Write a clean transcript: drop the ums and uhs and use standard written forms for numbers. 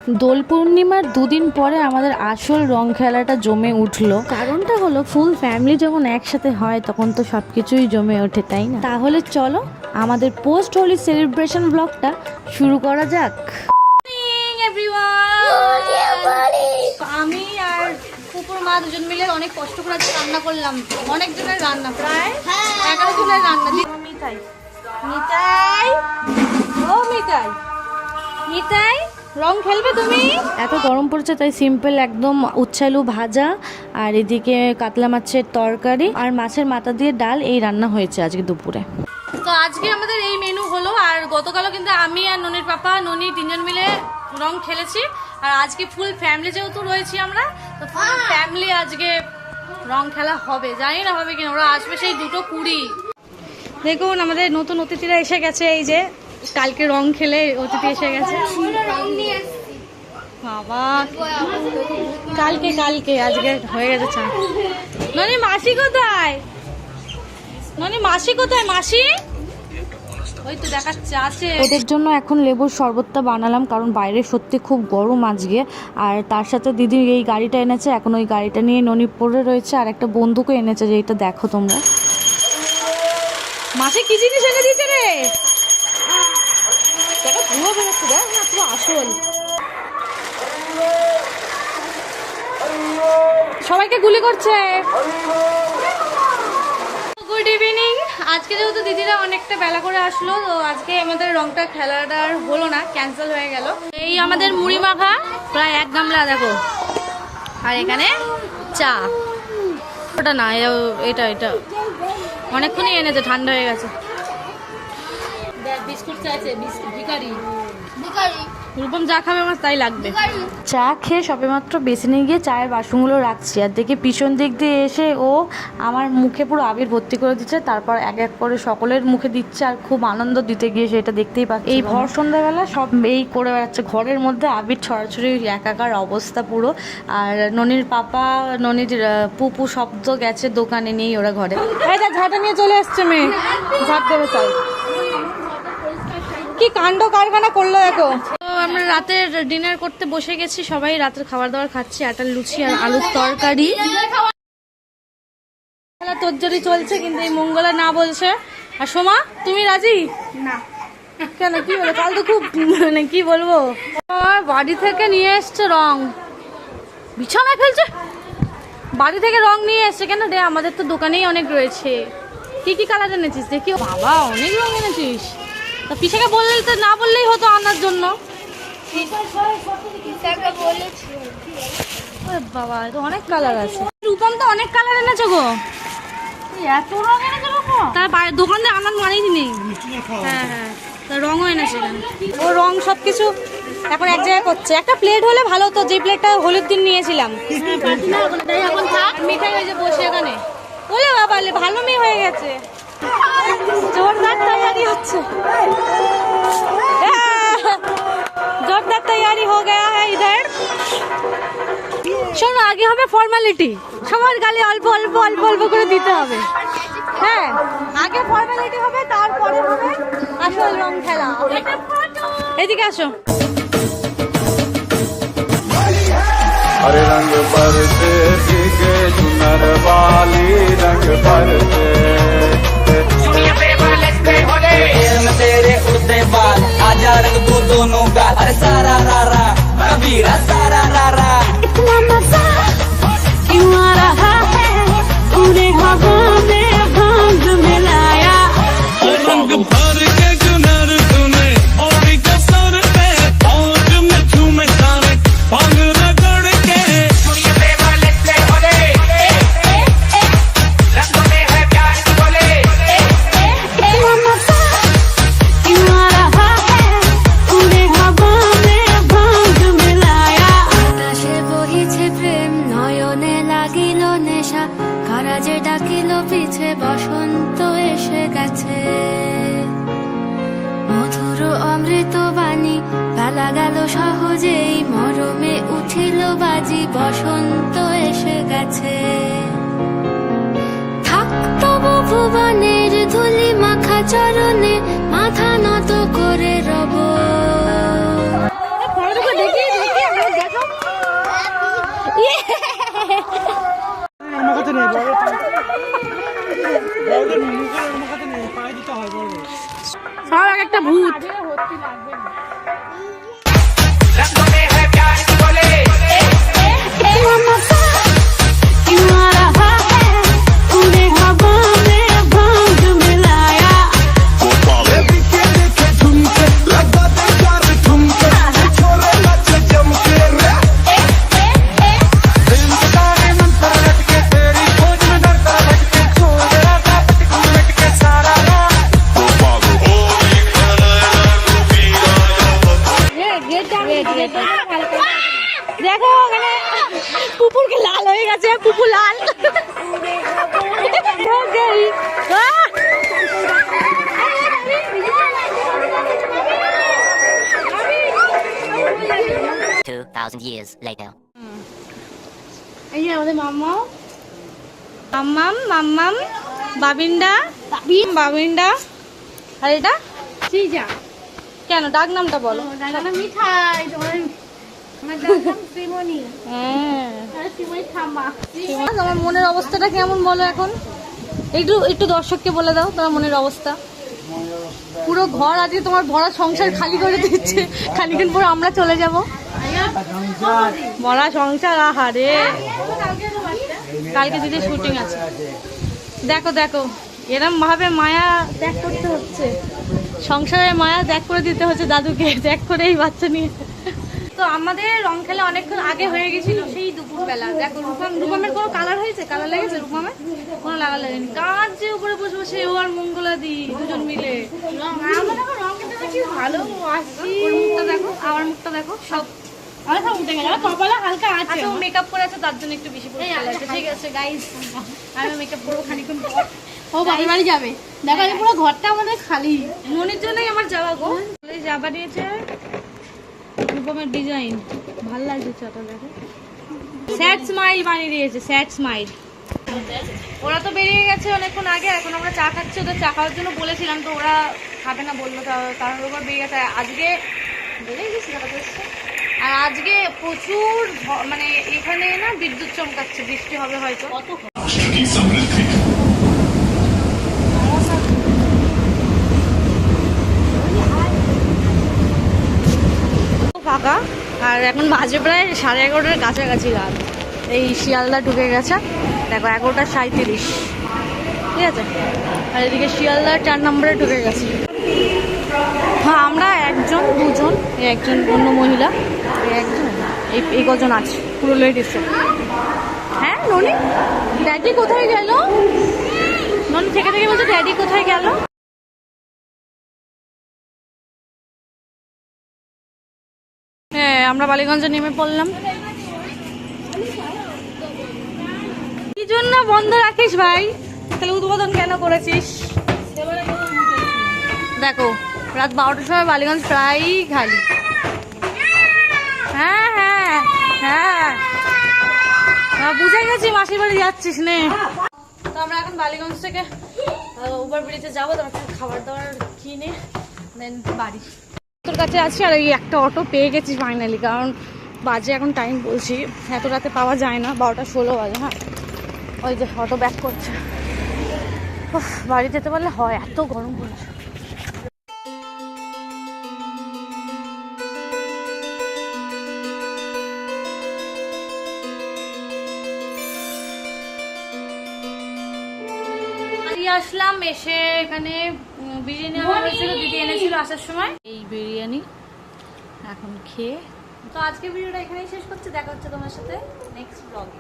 দোল পূর্ণিমার দুদিন পরে আমাদের আসল রং খেলাটা জমে উঠলো। কারণটা হলো ফুল ফ্যামিলি যখন একসাথে হয় তখন তো সব কিছুই জমে ওঠে, তাই না? তাহলে চলো আমাদের পোস্ট হোলি সেলিব্রেশন ব্লগটা শুরু করা যাক। আমি আর কুকুর মা দুজন মিলে অনেক কষ্ট করে রান্না করলাম, অনেক জনের রান্না, প্রায় 11 জনের রান্না। মিঠাই মিঠাই ও মিঠাই মিঠাই রং খেলবে তুমি? এত গরম পড়েছে তাই সিম্পল একদম উচ্ছে আলু ভাজা আর এদিকে কাতলা মাছের তরকারি আর মাছের মাথা দিয়ে ডাল, এই রান্না হয়েছে আজকে দুপুরে। তো আজকে আমাদের এই মেনু হলো। আর গতকালও কিন্তু আমি আর ননির পাপা ননি তিনজন মিলে রং খেলেছি। আর আজকে ফুল ফ্যামিলি যেহেতু রয়েছি আমরা, তো ফুল ফ্যামিলি আজকে রং খেলা হবে। জানি না হবে কিনা, ওরা আসবে সেই 2:20। দেখুন আমাদের নতুন অতিথিরা এসে গেছে। এই যে কালকে রং খেলে অতিথি এসে গেছে। বাবা কালকে কালকে আজকে হয়ে গেছে চা। ননি মাসি কোথায়? ননি মাসি কোথায়? মাসি ওই তো দেখাচ্ছে আছে। ওদের জন্য এখন লেবুর শরবতটা বানালাম, কারণ বাইরে সত্যি খুব গরম আজকে। আর তার সাথে দিদি এই গাড়িটা এনেছে, এখন ওই গাড়িটা নিয়ে ননি পড়ে রয়েছে। আর একটা বন্দুকও এনেছে, যে এটা দেখো তোমরা। মাসি কি জিনিস এনে দিয়েছে রে? দেখো ধুয়ো বেরোচ্ছে, দেখ না পুরো আসল। সবাইকে গুলি করছে। Good evening. আজকে যেহেতু দিদিরা অনেকটা বেলা করে আসলো, তো আজকে আমাদের রংটা খেলাটা আর হলো না, ক্যান্সেল হয়ে গেল। এই আমাদের মুড়ি মাখা প্রায় 1 গামলা দেখো। আর এখানে চা, ওটা না এটা এটা অনেকক্ষণই এনেছে, ঠান্ডা হয়ে গেছে। বিস্কুট চাইছে, ভিখারি ভিখারি রূপম যা খাবে আমার তাই লাগবে। চা খেয়ে সবেমাত্র বেসিনে গিয়ে চায়ের বাসনগুলো রাখছি, আর দেখি পিছন দিক দিয়ে এসে ও আমার মুখে পুরো আবির ভর্তি করে দিচ্ছে। তারপর এক এক করে সকলের মুখে দিচ্ছে, আর খুব আনন্দ দিতে গিয়ে সেটা দেখতেই পাচ্ছি। এই ভর সন্ধ্যাবেলা সব এই করে বেড়াচ্ছে ঘরের মধ্যে, আবির ছড়াছড়ি একাকার অবস্থা পুরো। আর ননির পাপা ননির পুপু শব্দ গেছে দোকানে, নেই ওরা ঘরে। এই যা ঝাঁটা নিয়ে চলে আসছে মেয়ে, ঝাঁট দেবে তাই। কি কাণ্ড কারখানা করলো দেখো। তো আমরা রাতের ডিনার করতে বসে গেছি, সবাই রাতের খাবার দাবার খাচ্ছি। আটার লুচি আর আলুর তরকারি। তোরজোরি চলছে, কিন্তু এই মঙ্গলা না বলছে। আর সোমা তুমি রাজি না? কেন, কি বলো? কাল তো খুব মানে কি বলবো, বাড়ি থেকে নিয়ে এসছে রং, বিছানায় ফেলছে। বাড়ি থেকে রং নিয়ে এসছে কেন রে? আমাদের তো দোকানেই অনেক রয়েছে। কি কি কালার এনেছিস দেখি? বাবা অনেক রং এনেছিস। তা পিসাকে বললে তো, না বললেই হতো আনার জন্য। বাবা তো অনেক কালার আছে। রূপম তো অনেক কালার এনেছো গো, এত রং এনেছো গো। তার দোকানে আনার মানেই নেই। হ্যাঁ হ্যাঁ, রঙও এনেছে। ও রং সবকিছু এখন এক জায়গায় করছে। একটা প্লেট হলে ভালো হতো, যে প্লেটটা হলুদ দিন নিয়েছিলাম। মিঠাই হয়েছে বসে এখানে। বলে বাবা ভালো মেয়ে হয়ে গেছে, জোরদার তৈরি হচ্ছে। জোরদার তৈরি হয়ে গেছে ইধার। শোনো, আগে হবে ফর্মালিটি, সবার গালে অল্প অল্প অল্প অল্প করে দিতে হবে। হ্যাঁ, আগে ফর্মালিটি হবে, তারপরে হবে আসল রং খেলা। এদিকে আসো। हरे रंग बरसे भीगे चुनर वाली रंग बरसे तेरे उड़ते बाल आजा रंग दो दोनों गाल अरे सारा रारा कबीरा सारा रारा इतना मजा क्यों आ रहा है पूरे हवा में भांग मिलाया रंग भर के चुनर तूने और कसर पे पौध में झूमे सारे भांग বসন্ত এসে গেছে, মধুর অমৃত বাণী বেলা গেল সহজেই, মরমে উঠিল বাজি, বসন্ত এসে গেছে। থাকতো ভুবনের ধুলি মাখা চরণে, মাথা নত করে রব। দেখি সব এক একটা ভূত। দেখো ওখানে কুকুরকে লাল হয়ে গেছে, কুকুর লাল। years later. এই যে আমাদের মাম্মা, মাম্মাম মাম্মাম, বাবিন্ডা বাবিন্ডা, আর এটা সিজা। কেন ডাক নামটা বলো? মিঠাই, তোমার মনের অবস্থাটা কেমন বলো এখন? একটু একটু দর্শককে বলে দাও তোমার মনের অবস্থা। পুরো ঘর আজকে তোমার ভরা সংসার খালি করে দিচ্ছে, খানিক্ষণ পর আমরা চলে যাব। ভরা সংসার, আহারে। কালকে দিদি শুটিং আছে। দেখো দেখো এরম ভাবে মায়া ত্যাগ করতে হচ্ছে, সংসারের মায়া ত্যাগ করে দিতে হচ্ছে দাদুকে, ত্যাগ করে এই বাচ্চা নিয়ে। তো আমাদের রং খেলা অনেকক্ষণ আগে হয়ে গেছিল, সেই দুপুরবেলা। দেখো রূপমের কোনো কালার হয়েছে? কালার লেগেছে রূপমের? কোনো লাগা লাগেনি। কাঁচে উপরে বসে বসে ও আর মঙ্গলাদি দুজন মিলে ভালো আসি। মুখটা দেখো, আমার মুখটা দেখো, সব মেকআপ করে আছে তার জন্য একটু বেশি পড়ে আছে। ঠিক আছে গাইস, আমি মেকআপ করবো খানিক্ষণ পর। ও বাড়ি বাড়ি যাবে, দেখো পুরো ঘরটা আমাদের খালি। মনের জন্যই আমার যাওয়া গো। যাবা দিয়েছে রূপমের ডিজাইন, ভাল লাগছে। চাটা দেখো, স্যাড স্মাইল বানিয়ে দিয়েছে, স্যাড স্মাইল। ওরা তো বেরিয়ে গেছে অনেকক্ষণ আগে, এখন আমরা চা খাচ্ছি। ওদের চা খাওয়ার জন্য বলেছিলাম, তো ওরা খাবে না বললো, তার উপর বেরিয়ে গেছে। আজকে বেরিয়ে গেছে, আর আজকে প্রচুর মানে এখানে না বিদ্যুৎ চমকাচ্ছে, বৃষ্টি হবে হয়তো। ফাঁকা, আর এখন বাজে প্রায় 11:30 কাছাকাছি রাত। এই শিয়ালদা ঢুকে গেছে, দেখো 11:37, ঠিক আছে। আর এদিকে শিয়ালদা 4 নম্বরে ঢুকে গেছে। হ্যাঁ আমরা একজন, দুজন, একজন অন্য মহিলা, একজন, এই কজন আছে, পুরো লেডিস। হ্যাঁ ননি, ড্যাডি কোথায় গেল? ননি থেকে থেকে বলছে ড্যাডি কোথায় গেল। হ্যাঁ আমরা বালিগঞ্জে নেমে পড়লাম। কি জন্য বন্ধ রাখিস ভাই? তাহলে উদ্বোধন কেন করেছিস? দেখো রাত 12টার সময় বালিগঞ্জ প্রায়ই খালি। হ্যাঁ হ্যাঁ হ্যাঁ বুঝে গেছি মাসির বাড়ি যাচ্ছিস নে। তো আমরা এখন বালিগঞ্জ থেকে ওভার ব্রিজে যাবো, তারপর খাবার দাবার কিনে দেন বাড়ি। তোর কাছে আছি, আর এই একটা অটো পেয়ে গেছি ফাইনালি, কারণ বাজে এখন টাইম বলছি, এত রাতে পাওয়া যায় না, 12:16 বাজে। হ্যাঁ ওই যে অটো ব্যাক করছে। বাড়ি যেতে পারলে হয়, এত গরম পড়ছে। আসলাম, এসে এখানে বিরিয়ানি আনা হয়েছিল, দিদি এনেছিল আসার সময়। এই বিরিয়ানি এখন খেয়ে, তো আজকে ভিডিওটা এখানেই শেষ করছি। দেখা হচ্ছে তোমার সাথে নেক্সট ব্লগে।